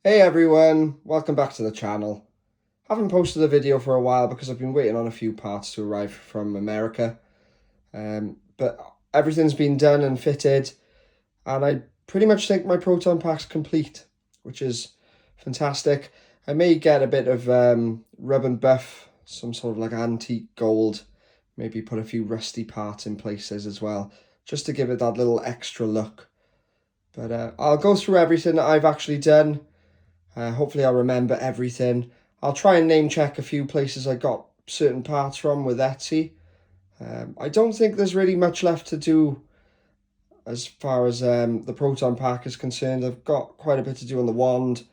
Hey everyone, welcome back to the channel. Haven't posted a video for a while because I've been waiting on a few parts to arrive from America. But everything's been done and fitted, and I pretty much think my Proton Pack's complete, which is fantastic. I may get a bit of rub and buff, some sort of like antique gold, maybe put a few rusty parts in places as well, just to give it that little extra look. But I'll go through everything that I've actually done. Hopefully I'll remember everything. I'll try and name check a few places I got certain parts from with Etsy. I don't think there's really much left to do as far as the Proton Pack is concerned. I've got quite a bit to do on the wand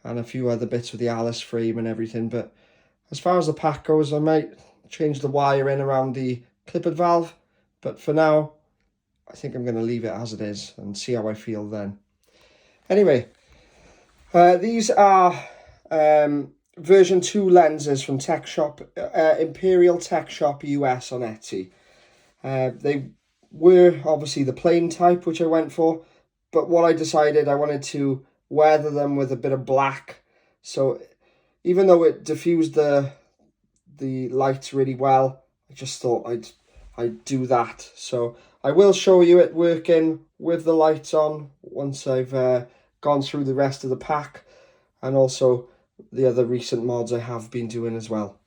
and a few other bits with the Alice frame and everything. But as far as the pack goes, I might change the wire in around the clippered valve. But for now, I think I'm going to leave it as it is and see how I feel then. Anyway. These are version 2 lenses from Tech Shop, Imperial Tech Shop US on Etsy. They were obviously the plain type, which I went for, but what I decided, I wanted to weather them with a bit of black. So even though it diffused the lights really well, I just thought I'd do that. So I will show you it working with the lights on once I've gone through the rest of the pack, and also the other recent mods I have been doing as well.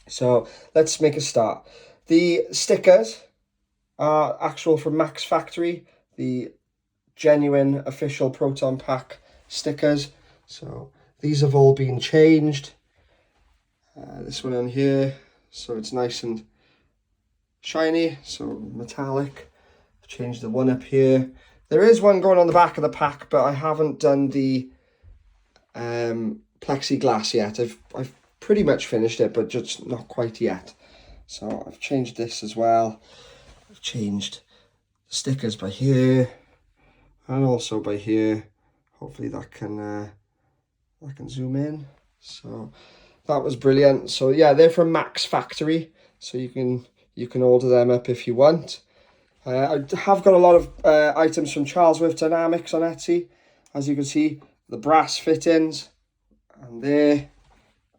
So let's make a start. The stickers are actual from Max Factory, the genuine official Proton Pack stickers. So these have all been changed. This one on here, so it's nice and shiny, so metallic. I've changed the one up here. There is one going on the back of the pack, but I haven't done the plexiglass yet. I've pretty much finished it, but just not quite yet. So I've changed this as well. I've changed the stickers by here and also by here. Hopefully that can zoom in. So that was brilliant. So yeah, they're from Max Factory, so you can order them up if you want. I have got a lot of items from Charles with Dynamics on Etsy. As you can see, the brass fittings, and there,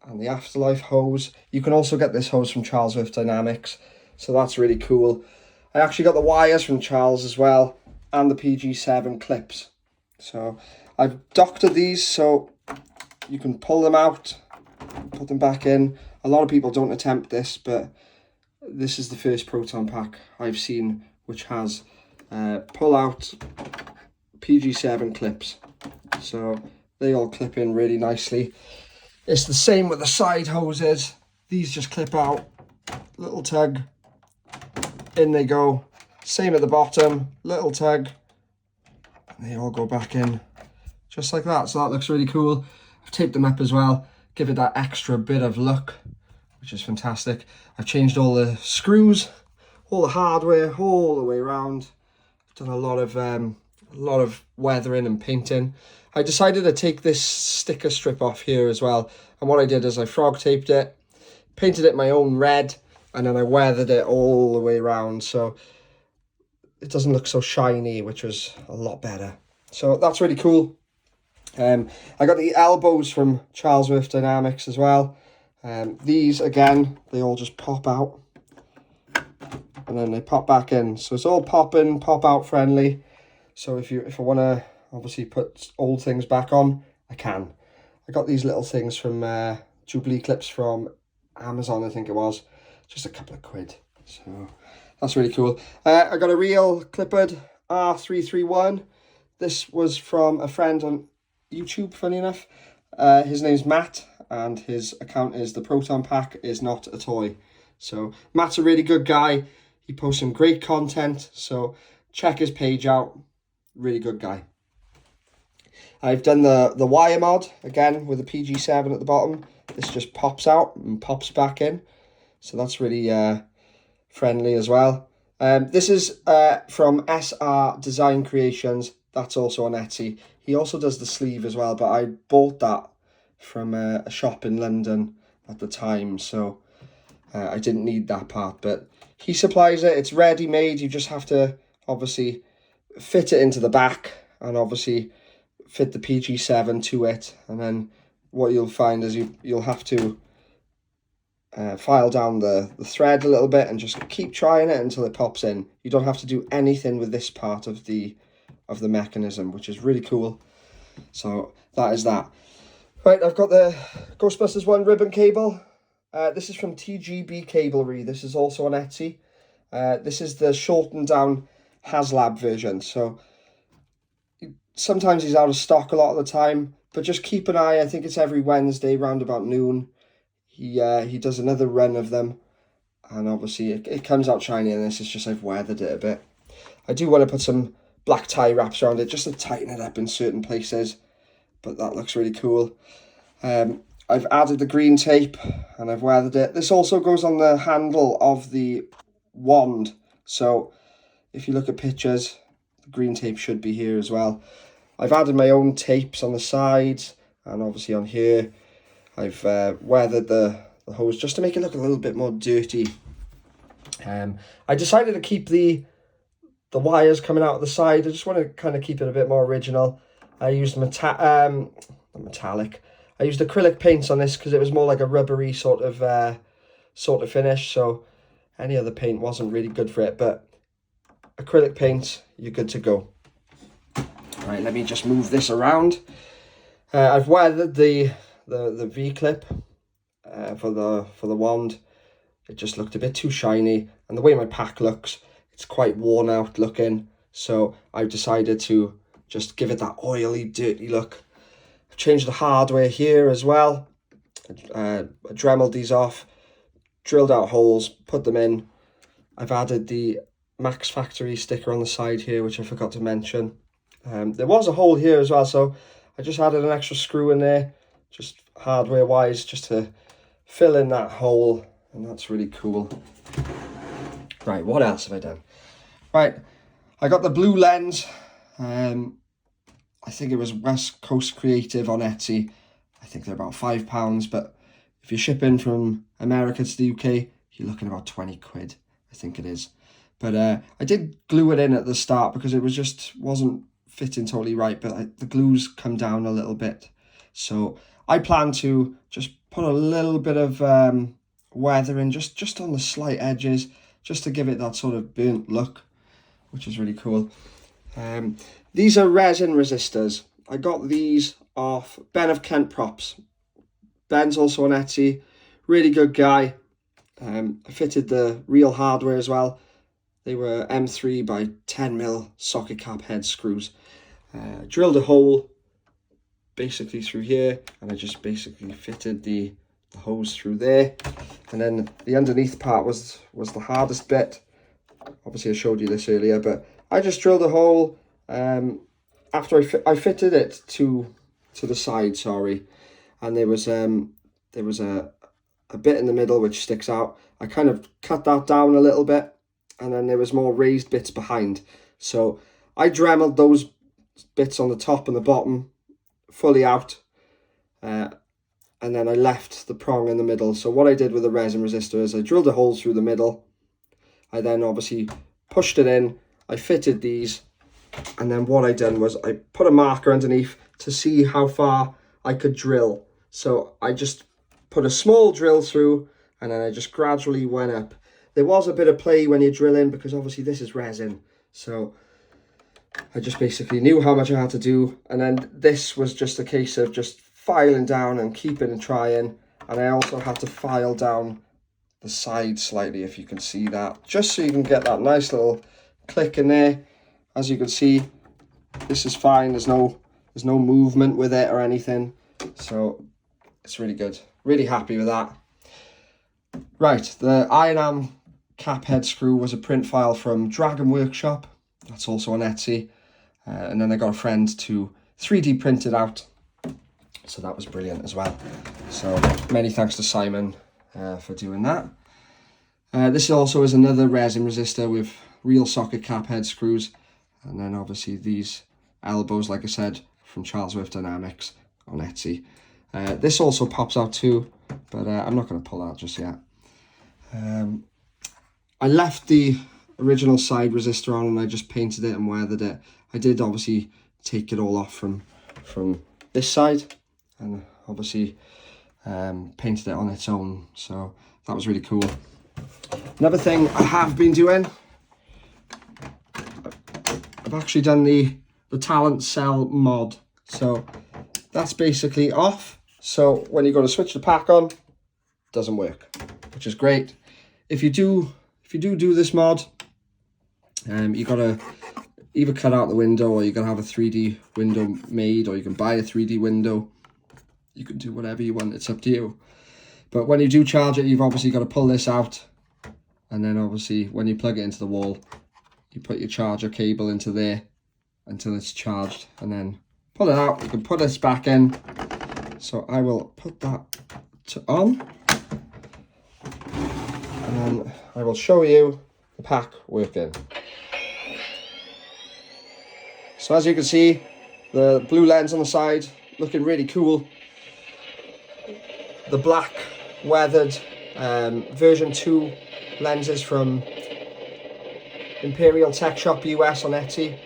and the Afterlife hose. You can also get this hose from Charles with Dynamics, so that's really cool. I actually got the wires from Charles as well, and the PG7 clips. So I've doctored these so you can pull them out, put them back in. A lot of people don't attempt this, but this is the first Proton Pack I've seen which has pull-out PG7 clips. So they all clip in really nicely. It's the same with the side hoses. These just clip out, little tug, in they go. Same at the bottom, little tug, and they all go back in, just like that. So that looks really cool. I've taped them up as well, give it that extra bit of look, which is fantastic. I've changed all the screws, all the hardware, all the way around. I've done a lot of weathering and painting. I decided to take this sticker strip off here as well. And what I did is I frog taped it, painted it my own red, and then I weathered it all the way around. So it doesn't look so shiny, which was a lot better. So that's really cool. I got the elbows from Charles with Dynamics as well. These, again, they all just pop out. And then they pop back in, so it's all pop in, pop out friendly. So if I want to obviously put old things back on, I can. I got these little things from Jubilee clips from Amazon, I think it was, just a couple of quid. So that's really cool. I got a real clippered R331. This was from a friend on YouTube, funny enough. His name's Matt, and his account is The Proton Pack Is Not a Toy. So Matt's a really good guy. He posts some great content, so check his page out. Really good guy. I've done the wire mod, again, with the PG7 at the bottom. This just pops out and pops back in. So that's really friendly as well. This is from SR Design Creations. That's also on Etsy. He also does the sleeve as well, but I bought that from a shop in London at the time, so I didn't need that part, but he supplies it. It's ready-made. You just have to obviously fit it into the back and obviously fit the PG7 to it, and then what you'll find is you'll have to file down the thread a little bit and just keep trying it until it pops in. You don't have to do anything with this part of the mechanism, which is really cool. So that is that. Right, I've got the Ghostbusters 1 ribbon cable. This is from TGB Cablery. This is also on Etsy. This is the shortened down HasLab version. So sometimes he's out of stock a lot of the time, but just keep an eye. I think it's every Wednesday round about noon. He does another run of them, and obviously it comes out shiny, and this is just I've weathered it a bit. I do want to put some black tie wraps around it just to tighten it up in certain places, but that looks really cool. I've added the green tape and I've weathered it. This also goes on the handle of the wand, so if you look at pictures, the green tape should be here as well. I've added my own tapes on the sides, and obviously on here I've weathered the hose just to make it look a little bit more dirty. I decided to keep the wires coming out of the side. I just want to kind of keep it a bit more original. I used metallic. I used acrylic paints on this because it was more like a rubbery sort of finish. So any other paint wasn't really good for it, but acrylic paint, you're good to go. Right, let me just move this around. I've weathered the V-clip for the wand. It just looked a bit too shiny, and the way my pack looks, it's quite worn out looking, so I've decided to just give it that oily, dirty look. I've changed the hardware here as well. I dremeled these off, drilled out holes, put them in. I've added the Max Factory sticker on the side here, which I forgot to mention. There was a hole here as well, so I just added an extra screw in there, just hardware wise, just to fill in that hole, and that's really cool. Right, what else have I done? Right, I got the blue lens. I think it was West Coast Creative on Etsy. I think they're about £5, but if you're shipping from America to the UK, you're looking about 20 quid, I think it is. But I did glue it in at the start because it wasn't fitting totally right, but the glue's come down a little bit. So I plan to just put a little bit of weathering just on the slight edges, just to give it that sort of burnt look, which is really cool. These are resin resistors. I got these off Ben of Kent Props. Ben's also on Etsy, really good guy. I fitted the real hardware as well. They were M3 by 10mm socket cap head screws. Drilled a hole basically through here, and I just basically fitted the hose through there, and then the underneath part was the hardest bit. Obviously I showed you this earlier, but I just drilled a hole after I fitted it to the side, sorry, and there was a bit in the middle which sticks out. I kind of cut that down a little bit, and then there was more raised bits behind, so I dremeled those bits on the top and the bottom fully out, and then I left the prong in the middle. So what I did with the resin resistor is I drilled a hole through the middle. I then obviously pushed it in, I fitted these, and then what I done was I put a marker underneath to see how far I could drill. So I just put a small drill through, and then I just gradually went up. There was a bit of play when you're drilling because obviously this is resin, so I just basically knew how much I had to do, and then this was just a case of just filing down and keeping and trying. And I also had to file down the side slightly, if you can see that, just so you can get that nice little click in there. As you can see, this is fine. There's no movement with it or anything, so it's really good. Really happy with that. Right, the Iron cap head screw was a print file from Dragon Workshop. That's also on Etsy. And then I got a friend to 3D print it out. So that was brilliant as well. So many thanks to Simon for doing that. This also is another resin resistor with real socket cap head screws. And then obviously these elbows, like I said, from Charlesworth Dynamics on Etsy. This also pops out too, but I'm not going to pull out just yet. I left the original side resistor on and I just painted it and weathered it. I did obviously take it all off from from this side, and obviously painted it on its own, so that was really cool. Another thing I have been doing, I've actually done the talent cell mod. So that's basically off. So when you go to switch the pack on, it doesn't work, which is great. If you do this mod, you gotta either cut out the window, or you gotta have a 3D window made, or you can buy a 3D window. You can do whatever you want, it's up to you. But when you do charge it, you've obviously got to pull this out, and then obviously when you plug it into the wall, you put your charger cable into there until it's charged, and then pull it out. You can put this back in. So I will put that on, and then I will show you the pack working. So as you can see, the blue lens on the side looking really cool. The black weathered version 2 lenses from Imperial Tech Shop US on Etsy.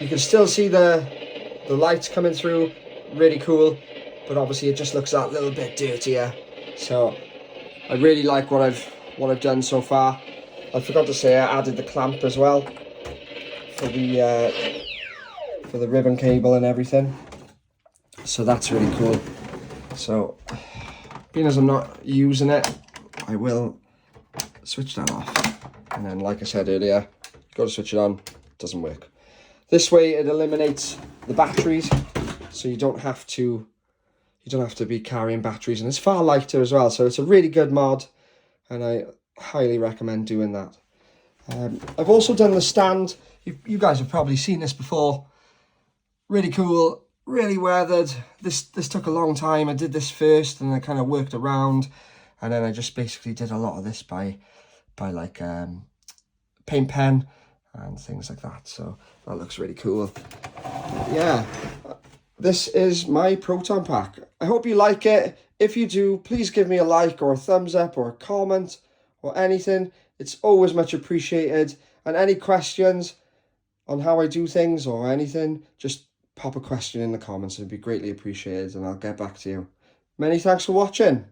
You can still see the lights coming through, really cool, but obviously it just looks that little bit dirtier. So I really like what I've done so far. I forgot to say I added the clamp as well for the ribbon cable and everything. So that's really cool. So being as I'm not using it, I will switch that off. And then, like I said earlier, you got to switch it on. It doesn't work. This way it eliminates the batteries, so you don't have to be carrying batteries, and it's far lighter as well. So it's a really good mod, and I highly recommend doing that. I've also done the stand. You guys have probably seen this before. Really cool, really weathered. This took a long time. I did this first, and I kind of worked around, and then I just basically did a lot of this by like paint pen and things like that. So that looks really cool. Yeah, this is my Proton Pack. I hope you like it. If you do, please give me a like or a thumbs up or a comment or anything. It's always much appreciated. And any questions on how I do things or anything, just pop a question in the comments. It'd be greatly appreciated, and I'll get back to you. Many thanks for watching.